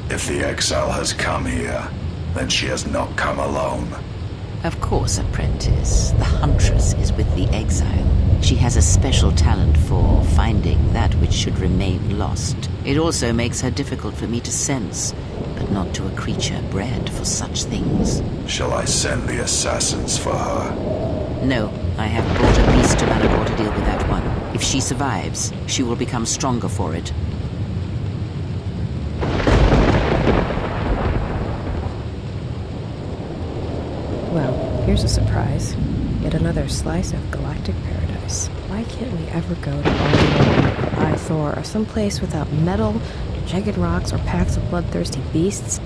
If the exile has come here, then she has not come alone. Of course, apprentice. The huntress is with the exile. She has a special talent for finding that which should remain lost. It also makes her difficult for me to sense, but not to a creature bred for such things. Shall I send the assassins for her? No, I have brought a beast to Malachor to deal with that one. If she survives, she will become stronger for it. Well, here's a surprise. Yet another slice of galactic paradise. Why can't we ever go to bao-dur or Thor or someplace without metal, jagged rocks, or packs of bloodthirsty beasts?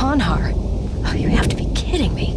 Hanhar? Oh, you have to be kidding me.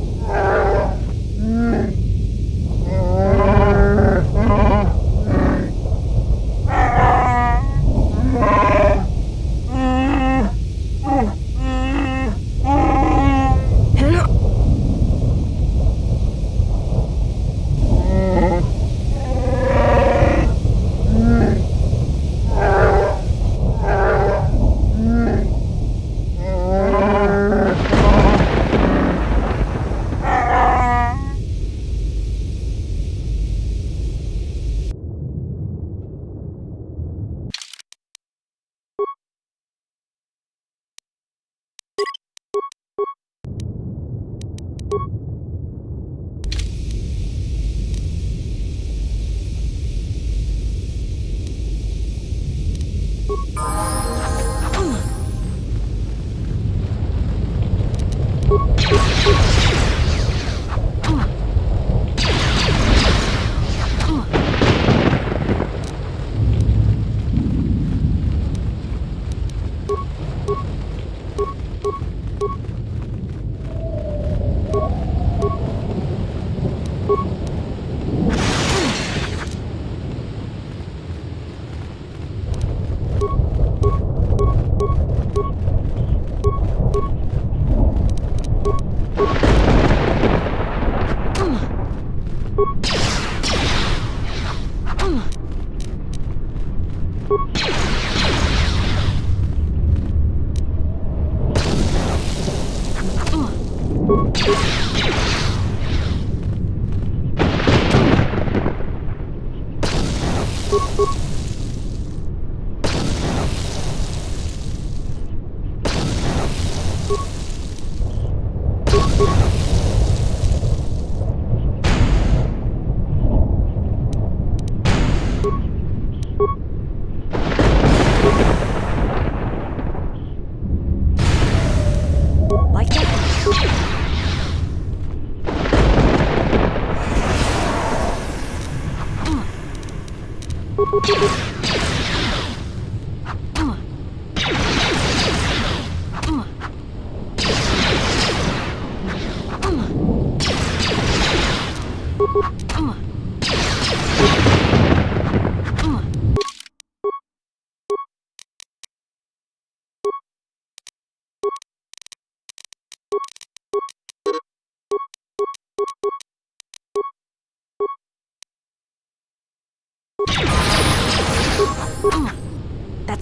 Like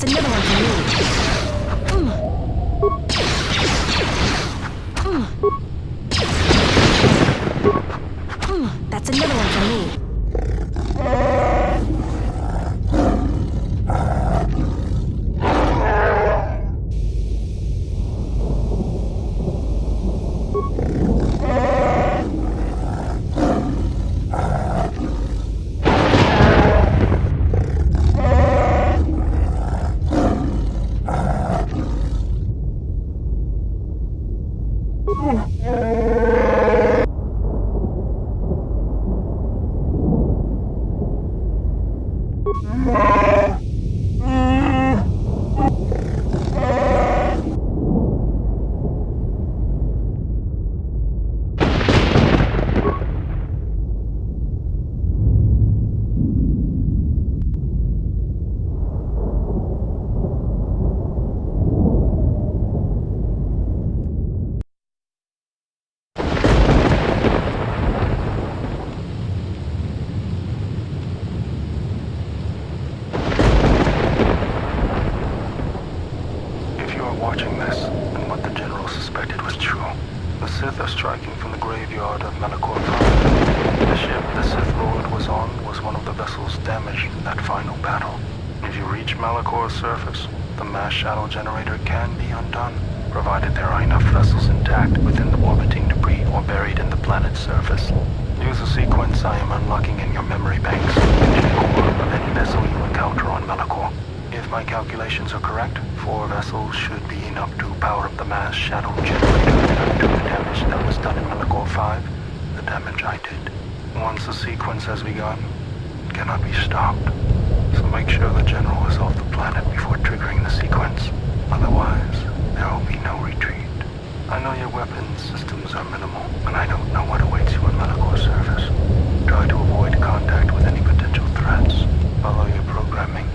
That's another one for me. That's another one for me. If you are watching this, and what the General suspected was true, the Sith are striking from the graveyard of Malachor 5. The ship the Sith Lord was on was one of the vessels damaged in that final battle. If you reach Malachor's surface, the mass shadow generator can be undone, provided there are enough vessels intact within the orbiting debris or buried in the planet's surface. Use the sequence I am unlocking in your memory banks on the engine core of any vessel you encounter on Malachor. If my calculations are correct, 4 vessels should be enough to power up the mass shadow generator and undo the damage that was done in Malachor 5, the damage I did. Once the sequence has begun, it cannot be stopped. So make sure the General is off the planet before triggering the sequence. Otherwise, there will be no retreat. I know your weapons systems are minimal, and I don't know what awaits you on Malachor's surface. Try to avoid contact with any potential threats. Follow your programming.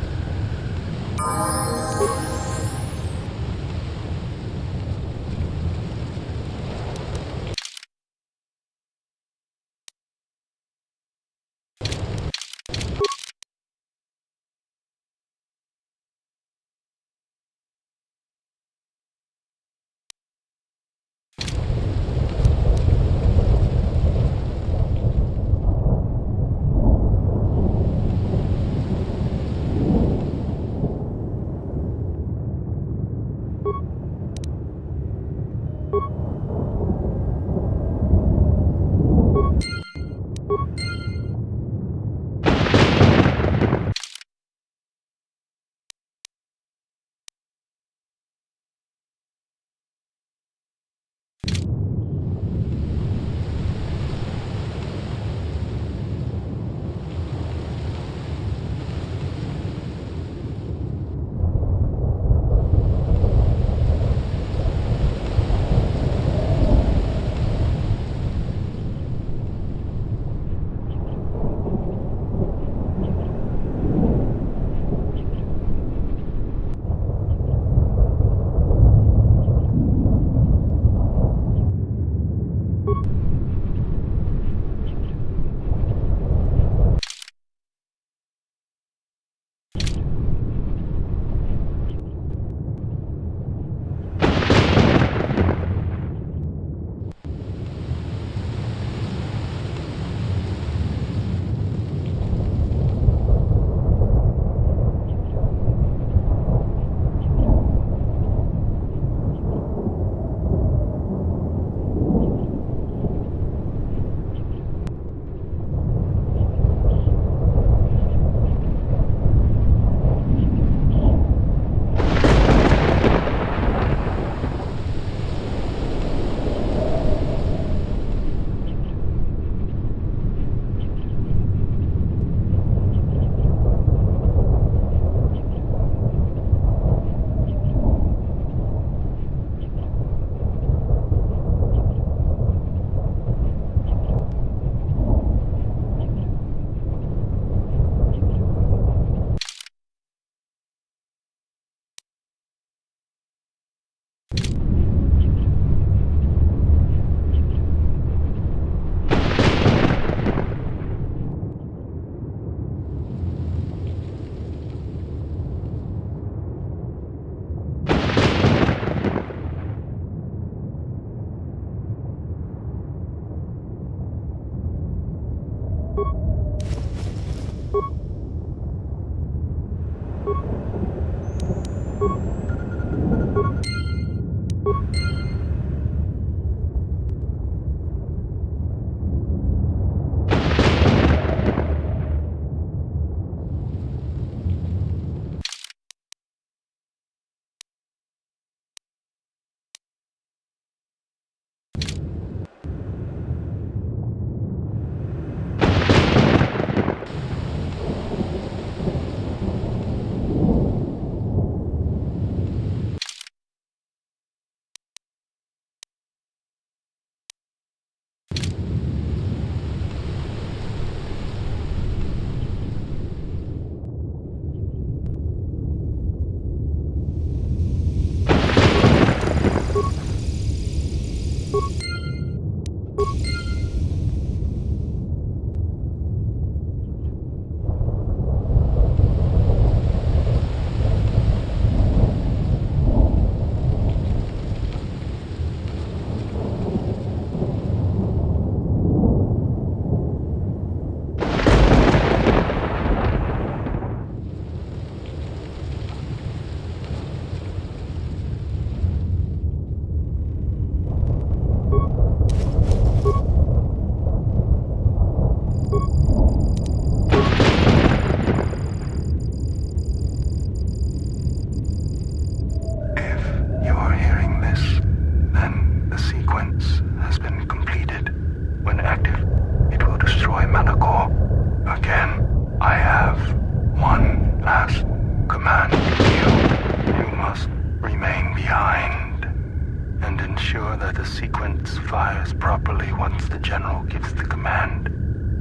sure that the sequence fires properly once the General gives the command.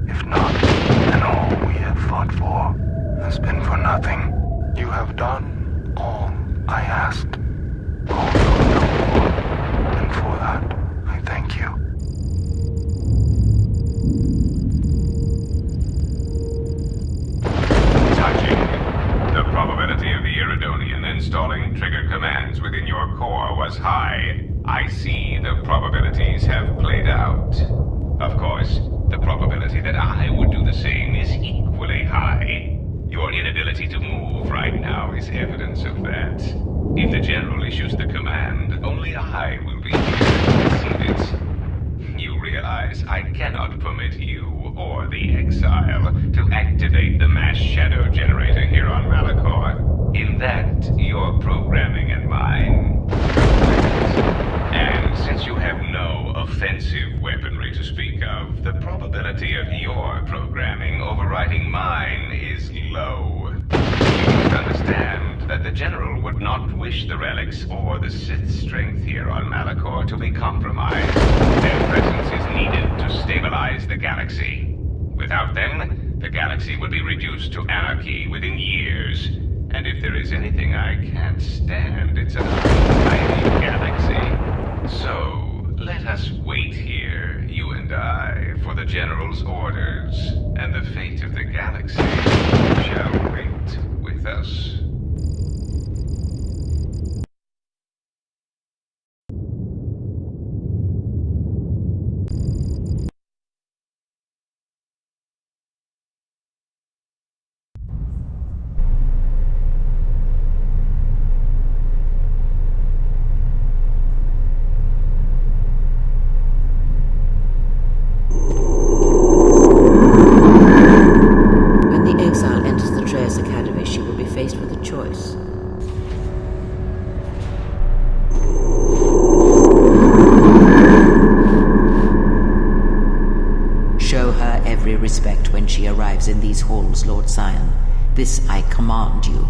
If not, then all we have fought for has been for nothing. You have done all I asked. All you were built for. And for that, I thank you. Touching. The probability of the Iridonian installing trigger commands within your core was high. I see the probabilities have played out. Of course, the probability that I would do the same is equally high. Your inability to move right now is evidence of that. If the General issues the command, only I will be here to receive it. You realize I cannot permit you or the Exile to activate the mass shadow generator here on Malachor. In that, your programming and mine. And since you have no offensive weaponry to speak of, the probability of your programming overriding mine is low. You must understand that the General would not wish the relics or the Sith's strength here on Malachor to be compromised. Their presence is needed to stabilize the galaxy. Without them, the galaxy would be reduced to anarchy within years. And if there is anything I can't stand, it's an untidy galaxy. So, let us wait here, you and I, for the General's orders, and the fate of the galaxy shall wait with us. Respect when she arrives in these halls, Lord Scion. This I command you.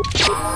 you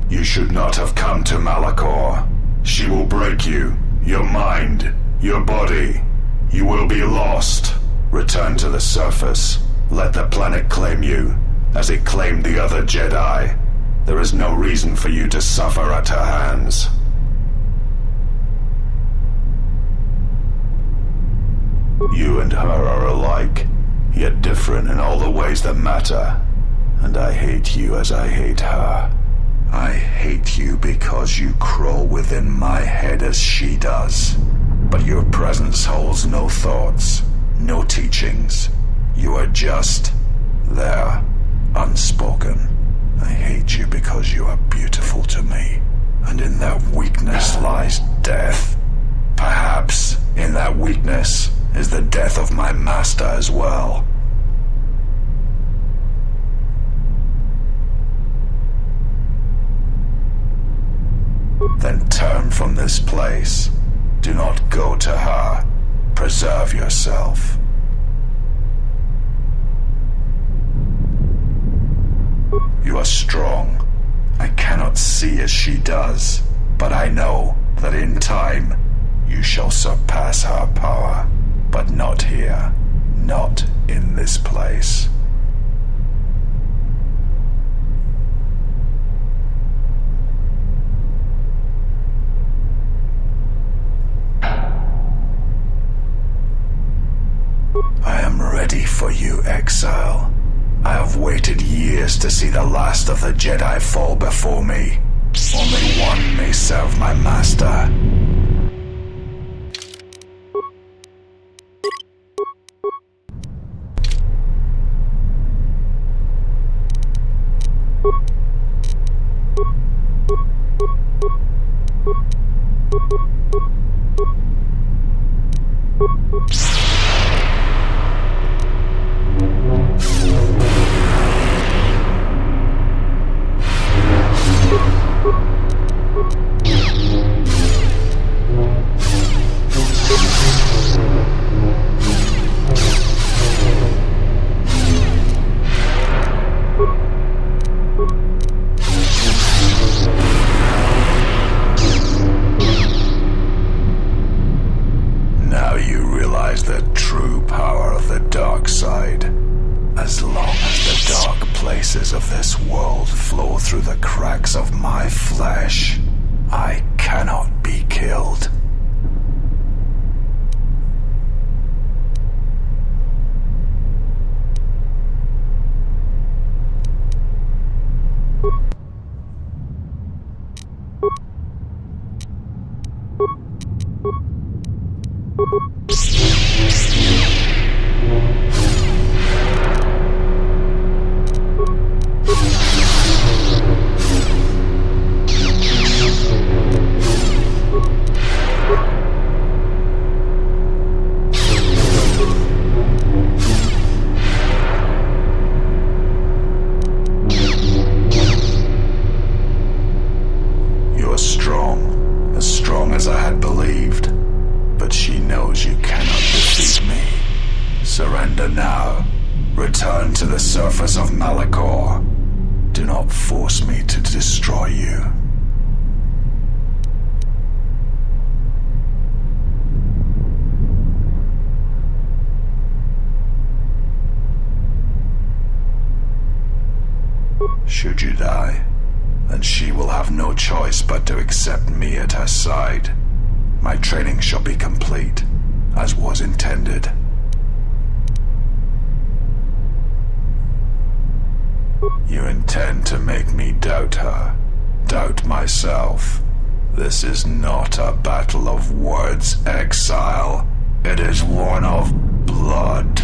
You should not have come to Malachor. She will break you, your mind, your body. You will be lost. Return to the surface. Let the planet claim you, as it claimed the other Jedi. There is no reason for you to suffer at her hands. You and her are alike, yet different in all the ways that matter. And I hate you as I hate her. I hate you because you crawl within my head as she does. But your presence holds no thoughts, no teachings. You are just there, unspoken. I hate you because you are beautiful to me. And in that weakness lies death. Perhaps in that weakness is the death of my master as well. Then turn from this place. Do not go to her. Preserve yourself. You are strong. I cannot see as she does, but I know that in time you shall surpass her power. But not here. Not in this place. I am ready for you, exile. I have waited years to see the last of the Jedi fall before me. Only one may serve my master. Of this world flow through the cracks of my flesh. I cannot be killed. As I had believed, but she knows you cannot defeat me. Surrender now. Return to the surface of Malachor. Do not force me to destroy you. Should you die, then she will have no choice but to accept me at her side. my training shall be complete, as was intended. You intend to make me doubt her, doubt myself. This is not a battle of words, exile. It is one of blood.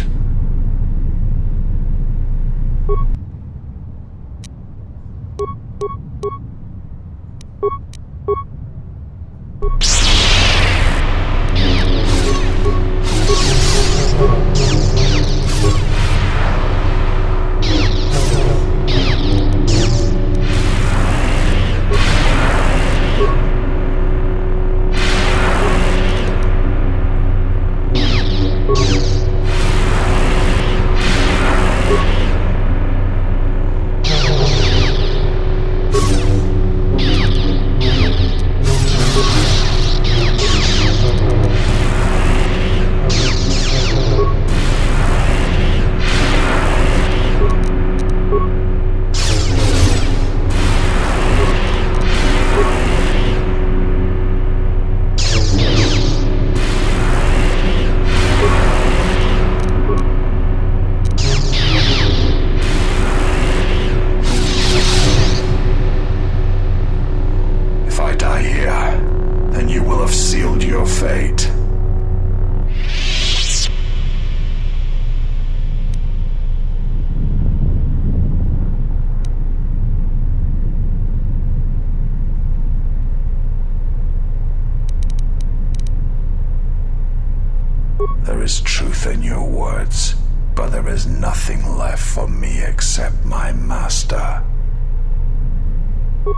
There is truth in your words, but there is nothing left for me except my master.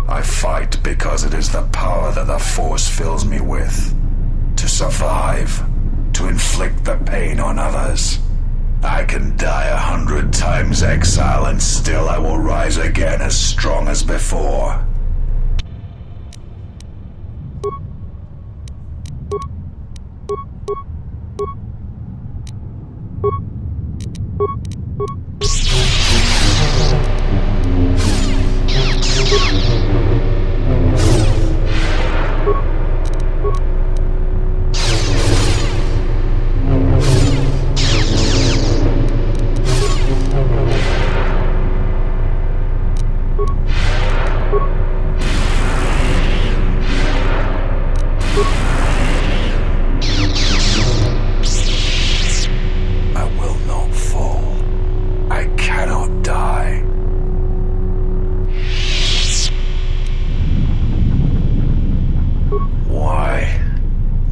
I fight because it is the power that the Force fills me with. To survive, to inflict the pain on others. I can die 100 times, exile, and still I will rise again as strong as before.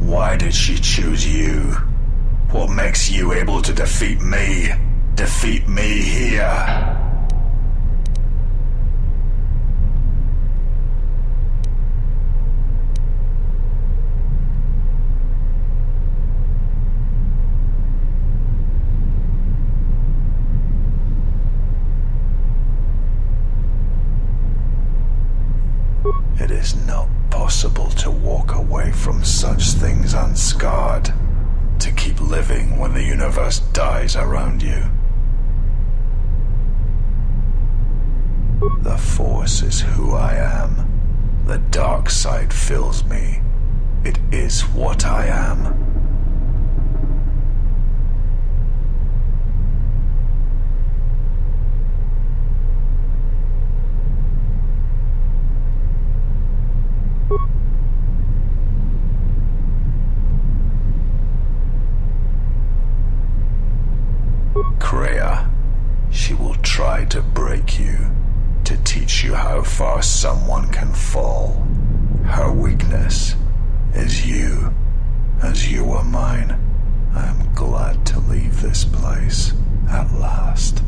Why did she choose you? What makes you able to defeat me? Defeat me here? It is not possible to walk away from such things unscarred, to keep living when the universe dies around you. The Force is who I am. The dark side fills me. It is what I am. Kreia, she will try to break you, to teach you how far someone can fall. Her weakness is you, as you are mine. I am glad to leave this place, at last.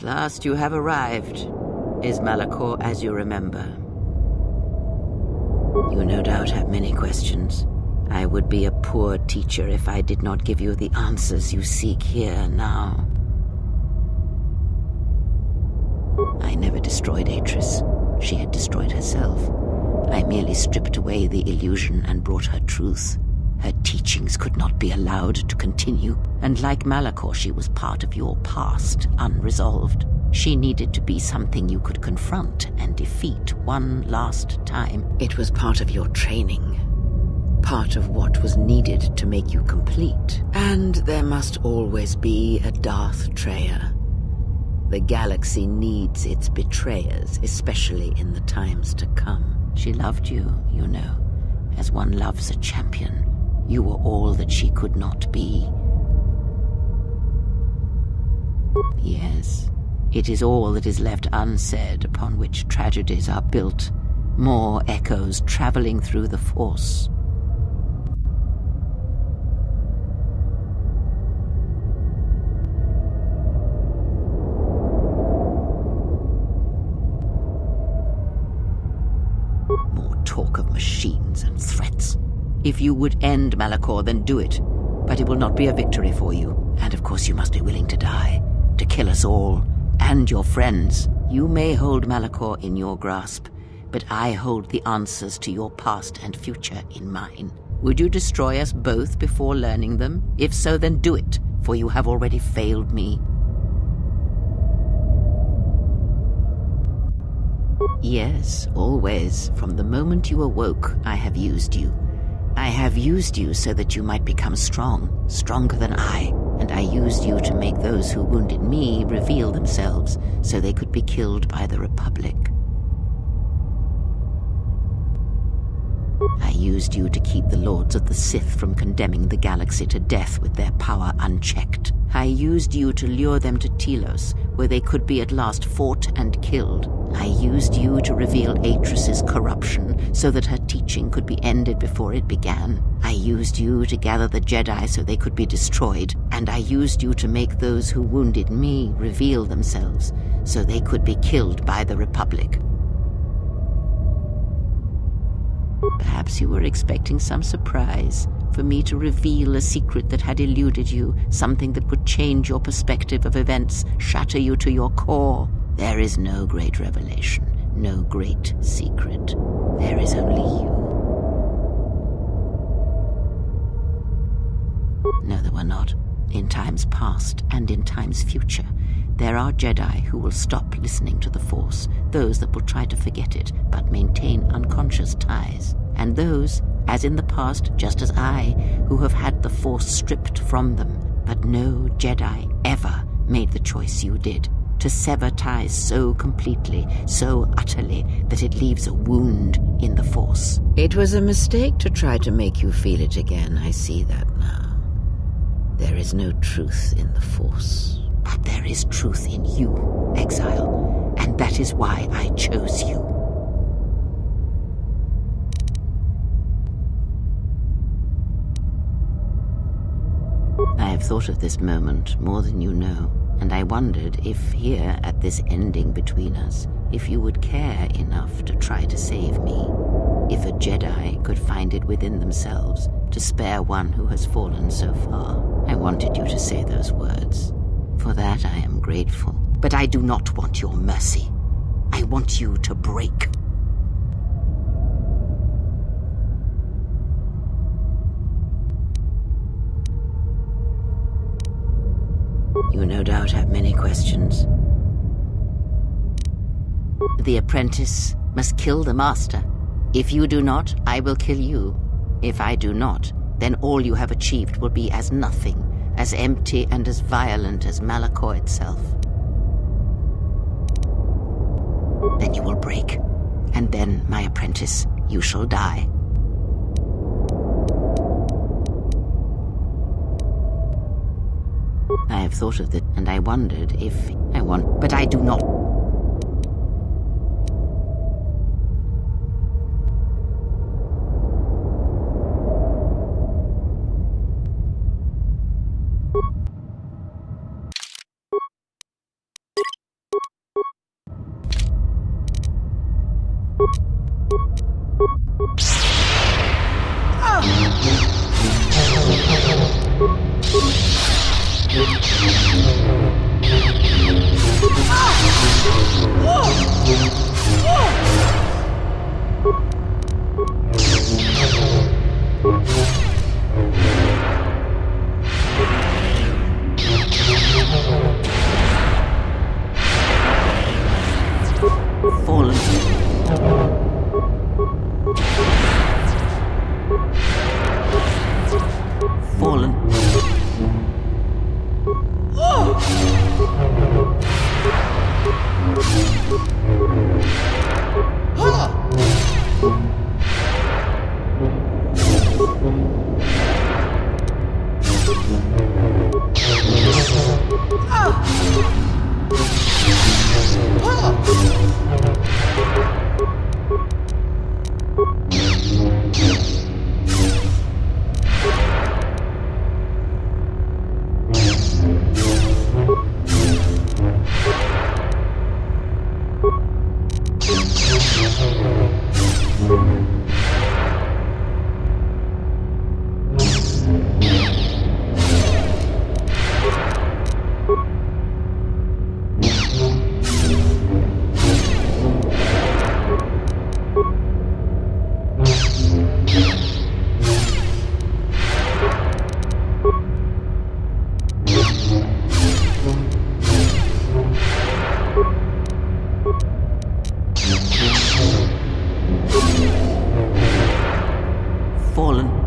last you have arrived. Is Malachor as you remember? You no doubt have many questions. I would be a poor teacher if I did not give you the answers you seek here now. I never destroyed Atris. She had destroyed herself. I merely stripped away the illusion and brought her truth. Her teachings could not be allowed to continue, and like Malachor, she was part of your past, unresolved. She needed to be something you could confront and defeat one last time. It was part of your training, part of what was needed to make you complete. And there must always be a Darth Treya. The galaxy needs its betrayers, especially in the times to come. She loved you, you know, as one loves a champion. You were all that she could not be. Yes, it is all that is left unsaid upon which tragedies are built. More echoes traveling through the Force. More talk of machines and threats. If you would end Malachor, then do it. But it will not be a victory for you. And of course you must be willing to die. To kill us all. And your friends. You may hold Malachor in your grasp, but I hold the answers to your past and future in mine. Would you destroy us both before learning them? If so, then do it, for you have already failed me. Yes, always. From the moment you awoke, I have used you. I have used you so that you might become strong, stronger than I, and I used you to make those who wounded me reveal themselves so they could be killed by the Republic. I used you to keep the Lords of the Sith from condemning the galaxy to death with their power unchecked. I used you to lure them to Telos, where they could be at last fought and killed. I used you to reveal Atris's corruption so that her teaching could be ended before it began. I used you to gather the Jedi so they could be destroyed, and I used you to make those who wounded me reveal themselves so they could be killed by the Republic. Perhaps you were expecting some surprise, for me to reveal a secret that had eluded you, something that would change your perspective of events, shatter you to your core. There is no great revelation, no great secret. There is only you. No, there were not. In times past and in times future, there are Jedi who will stop listening to the Force, those that will try to forget it but maintain unconscious ties, and those, as in the past, just as I, who have had the Force stripped from them. But no Jedi ever made the choice you did, to sever ties so completely, so utterly, that it leaves a wound in the Force. It was a mistake to try to make you feel it again, I see that now. There is no truth in the Force, but there is truth in you, Exile, and that is why I chose you. I have thought of this moment more than you know, and I wondered if here, at this ending between us, if you would care enough to try to save me. If a Jedi could find it within themselves to spare one who has fallen so far. I wanted you to say those words. For that I am grateful. But I do not want your mercy. I want you to break. You no doubt have many questions. The apprentice must kill the master. If you do not, I will kill you. If I do not, then all you have achieved will be as nothing, as empty and as violent as Malachor itself. Then you will break, and then, my apprentice, you shall die. I have thought of that, and I wondered if but I do not. Fallen. Fallen. Fallen.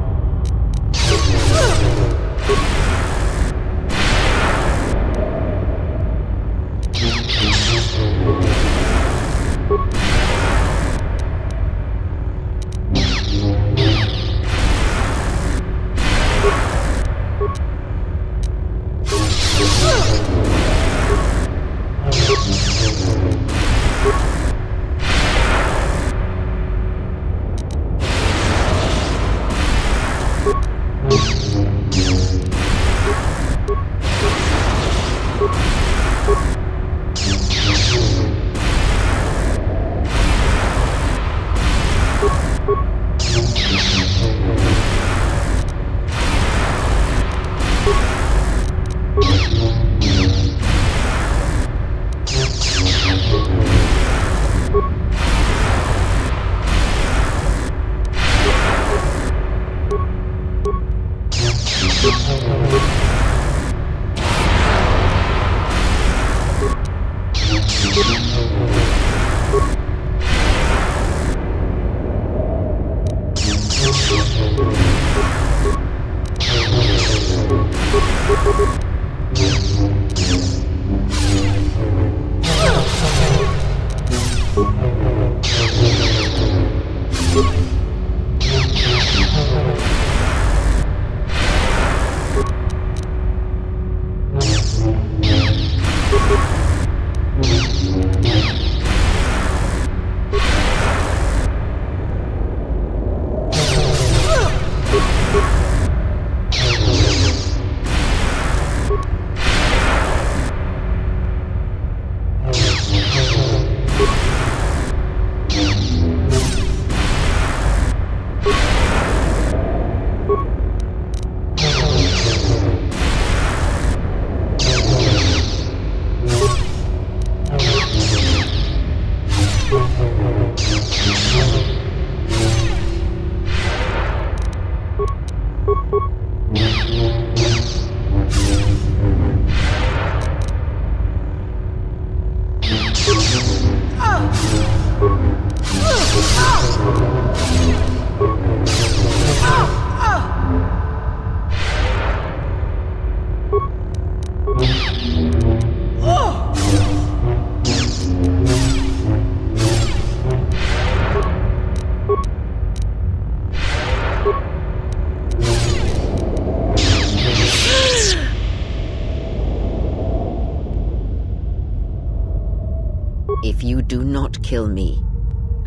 If you do not kill me,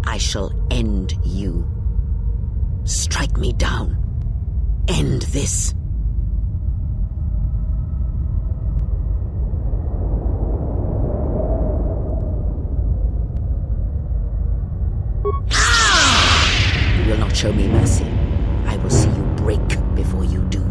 I shall end you. Strike me down. End this. You will show me mercy, I will see you break before you do.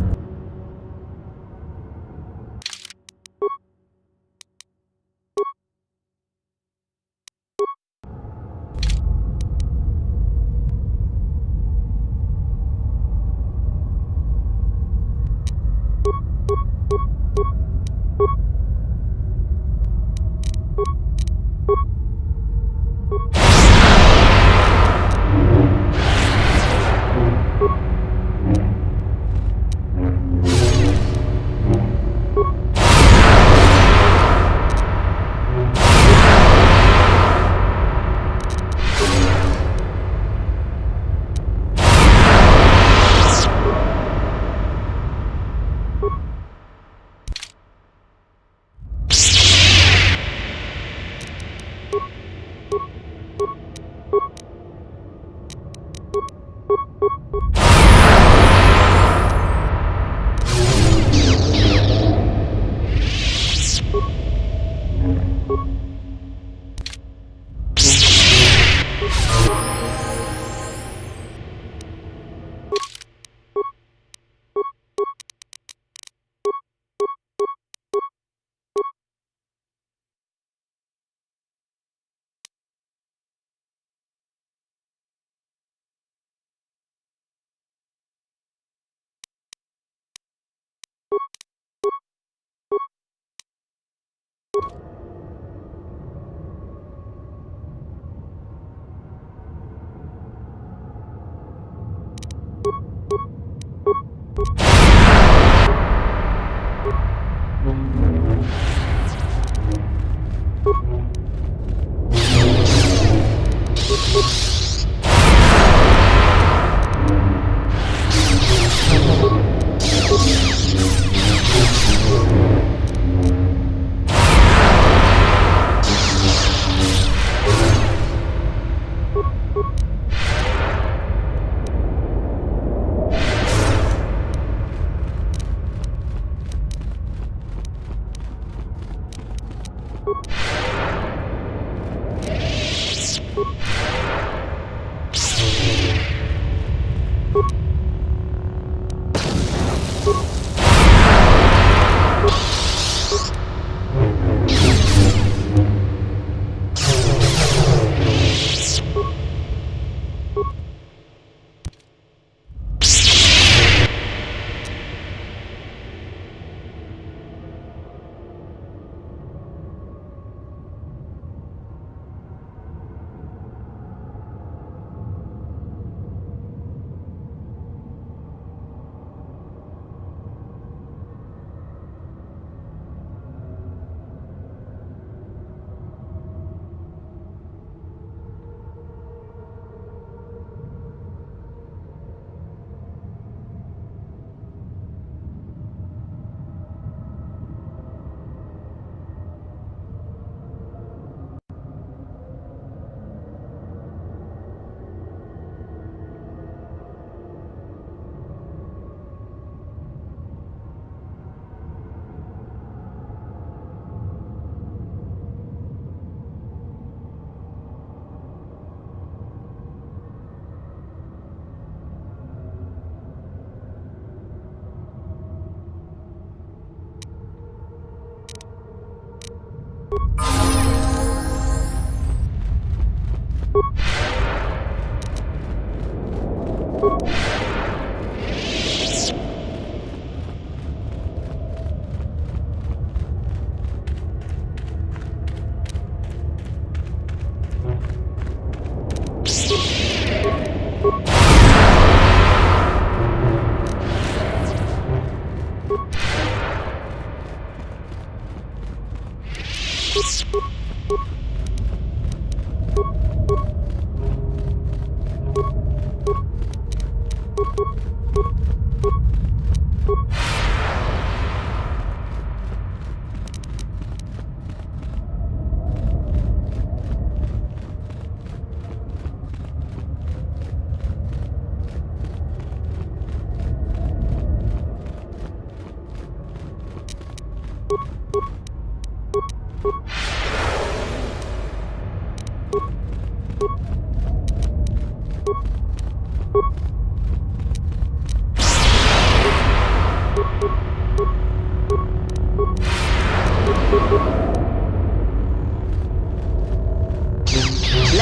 You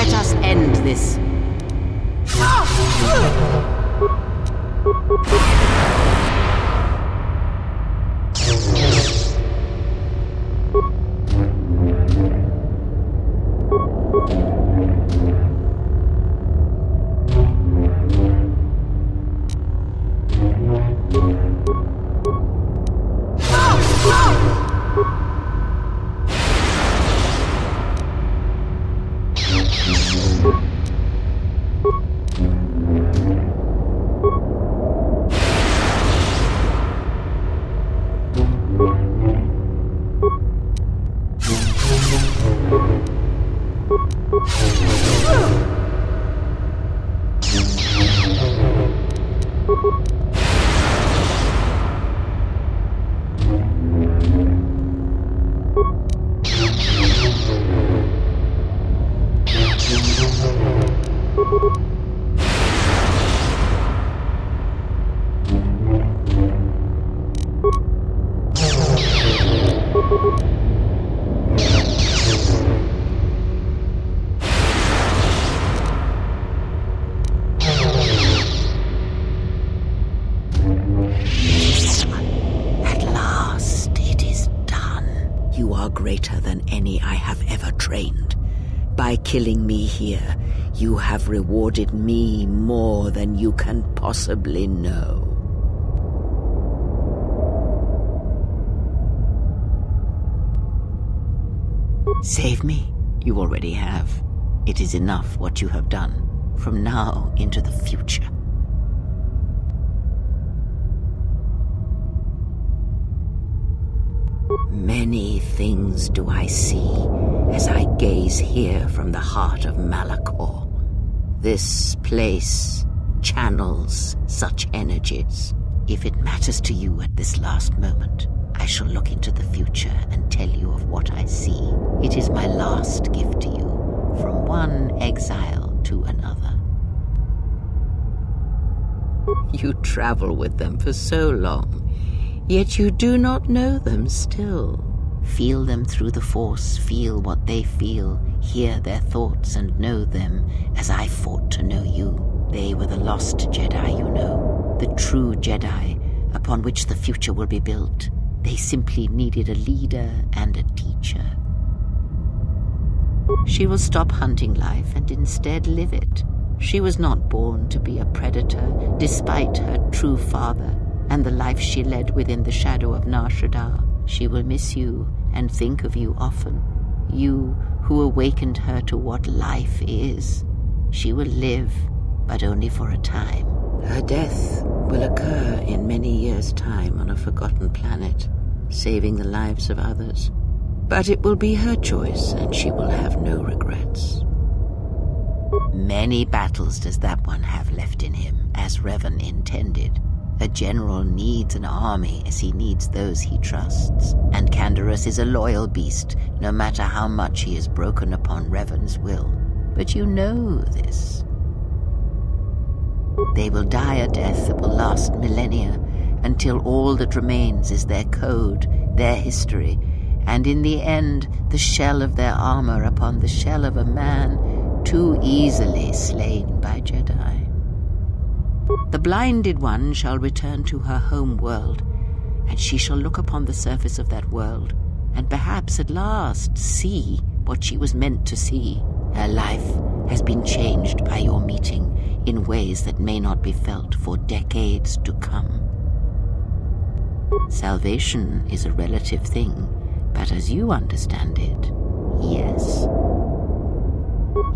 Let us end this. At last, it is done. You are greater than any I have ever trained. By killing me here, you have rewarded me more than you can possibly know. Save me? You already have. It is enough what you have done, from now into the future. Many things do I see as I gaze here from the heart of Malachor. This place channels such energies. If it matters to you at this last moment, I shall look into the future and tell you of what I see. It is my last gift to you, from one exile to another. You travel with them for so long, yet you do not know them still. Feel them through the Force, feel what they feel, hear their thoughts and know them as I fought to know you. They were the lost Jedi, you know, the true Jedi upon which the future will be built. They simply needed a leader and a teacher. She will stop hunting life and instead live it. She was not born to be a predator, despite her true father and the life she led within the shadow of Nar Shaddaa. She will miss you and think of you often. You who awakened her to what life is. She will live, but only for a time. Her death will occur in many years' time on a forgotten planet, saving the lives of others. But it will be her choice, and she will have no regrets. Many battles does that one have left in him, as Revan intended. A general needs an army as he needs those he trusts, and Canderous is a loyal beast, no matter how much he is broken upon Revan's will. But you know this. They will die a death that will last millennia, until all that remains is their code, their history, and in the end, the shell of their armor upon the shell of a man too easily slain by Jedi. The blinded one shall return to her home world, and she shall look upon the surface of that world, and perhaps at last see what she was meant to see. Her life has been changed by your meeting in ways that may not be felt for decades to come. Salvation is a relative thing, but as you understand it, yes.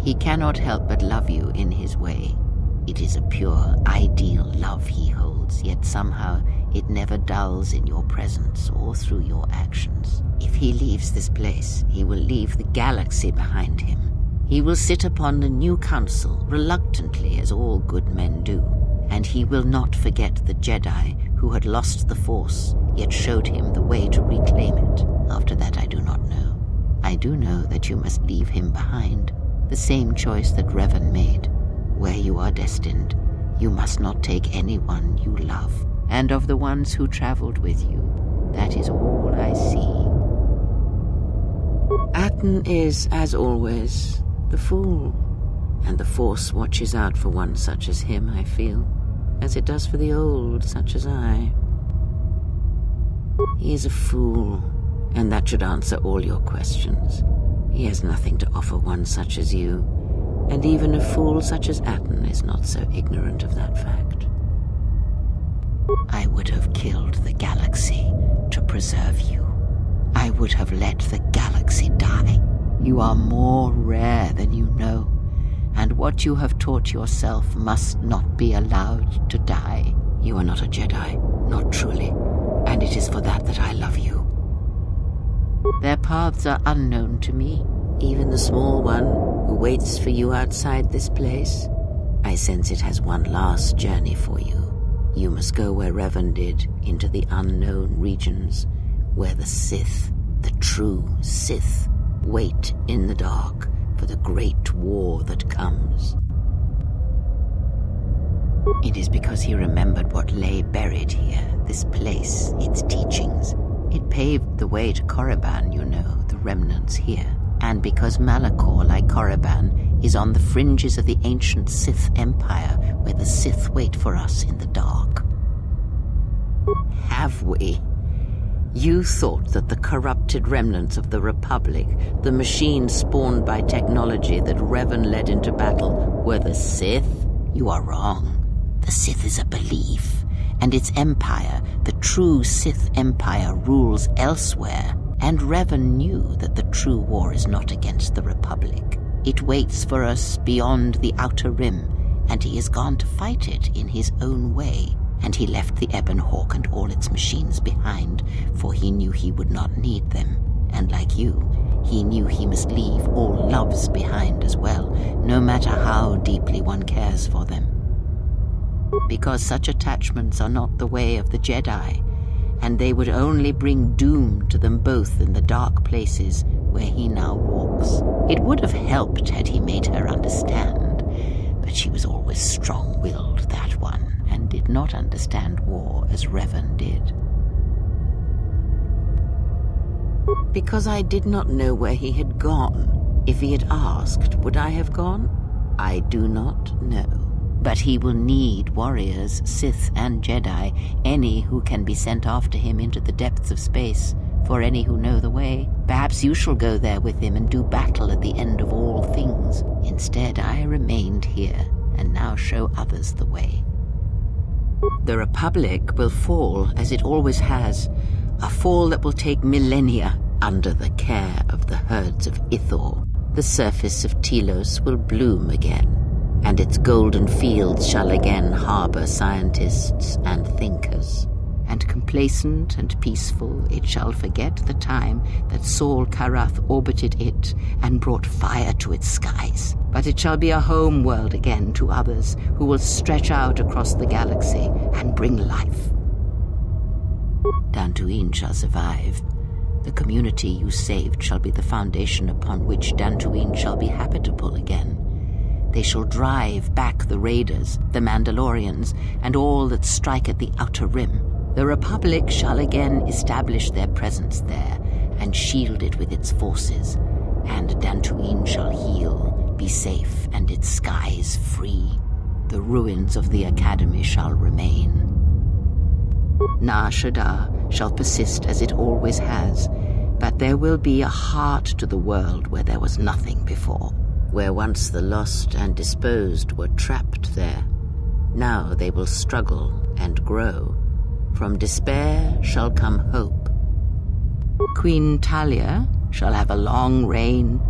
He cannot help but love you in his way. It is a pure, ideal love he holds, yet somehow it never dulls in your presence or through your actions. If he leaves this place, he will leave the galaxy behind him. He will sit upon the new council, reluctantly as all good men do, and he will not forget the Jedi who had lost the Force, yet showed him the way to reclaim it. After that I do not know. I do know that you must leave him behind, the same choice that Revan made. Where you are destined, you must not take anyone you love. And of the ones who traveled with you, that is all I see. Atten is, as always, the fool. And the Force watches out for one such as him, I feel, as it does for the old such as I. He is a fool, and that should answer all your questions. He has nothing to offer one such as you, and even a fool such as Atten is not so ignorant of that fact. I would have killed the galaxy to preserve you. I would have let the galaxy die. You are more rare than you know, and what you have taught yourself must not be allowed to die. You are not a Jedi, not truly, and it is for that that I love you. Their paths are unknown to me, even the small one who waits for you outside this place. I sense it has one last journey for you. You must go where Revan did, into the unknown regions, where the Sith, the true Sith, wait in the dark for the great war that comes. It is because he remembered what lay buried here, this place, its teachings. It paved the way to Korriban, you know, the remnants here. And because Malachor, like Korriban, is on the fringes of the ancient Sith Empire, where the Sith wait for us in the dark. Have we? You thought that the corrupted remnants of the Republic, the machines spawned by technology that Revan led into battle, were the Sith? You are wrong. The Sith is a belief, and its empire, the true Sith Empire, rules elsewhere. And Revan knew that the true war is not against the Republic. It waits for us beyond the Outer Rim, and he has gone to fight it in his own way. And he left the Ebon Hawk and all its machines behind, for he knew he would not need them. And like you, he knew he must leave all loves behind as well, no matter how deeply one cares for them. Because such attachments are not the way of the Jedi, and they would only bring doom to them both in the dark places where he now walks. It would have helped had he made her understand, but she was always strong-willed, that one, and did not understand war as Revan did. Because I did not know where he had gone. If he had asked, would I have gone? I do not know. But he will need warriors, Sith and Jedi, any who can be sent after him into the depths of space, for any who know the way. Perhaps you shall go there with him and do battle at the end of all things. Instead, I remained here, and now show others the way. The Republic will fall, as it always has, a fall that will take millennia under the care of the herds of Ithor. The surface of Telos will bloom again, and its golden fields shall again harbor scientists and thinkers. And complacent and peaceful, it shall forget the time that Saul Karath orbited it and brought fire to its skies. But it shall be a home world again to others who will stretch out across the galaxy and bring life. Dantooine shall survive. The community you saved shall be the foundation upon which Dantooine shall be habitable again. They shall drive back the Raiders, the Mandalorians, and all that strike at the Outer Rim. The Republic shall again establish their presence there, and shield it with its forces, and Dantooine shall heal, be safe, and its skies free. The ruins of the Academy shall remain. Nar Shaddaa shall persist as it always has, but there will be a heart to the world where there was nothing before. Where once the lost and disposed were trapped there, now they will struggle and grow. From despair shall come hope. Queen Talia shall have a long reign.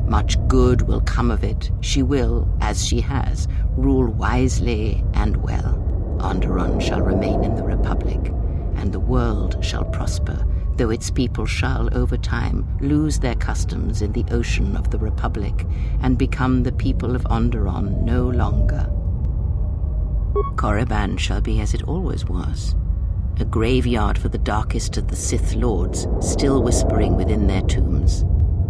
Much good will come of it. She will, as she has, rule wisely and well. Onderon shall remain in the Republic, and the world shall prosper, though its people shall, over time, lose their customs in the ocean of the Republic and become the people of Onderon no longer. Korriban shall be as it always was, a graveyard for the darkest of the Sith Lords, still whispering within their tombs.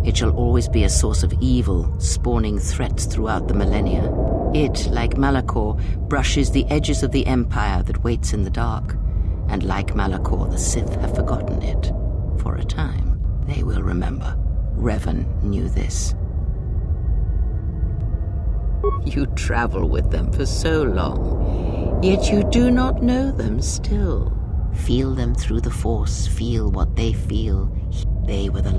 It shall always be a source of evil, spawning threats throughout the millennia. It, like Malachor, brushes the edges of the Empire that waits in the dark, and like Malachor, the Sith have forgotten it. For a time, they will remember. Revan knew this. You travel with them for so long, yet you do not know them still. Feel them through the Force, feel what they feel. They were the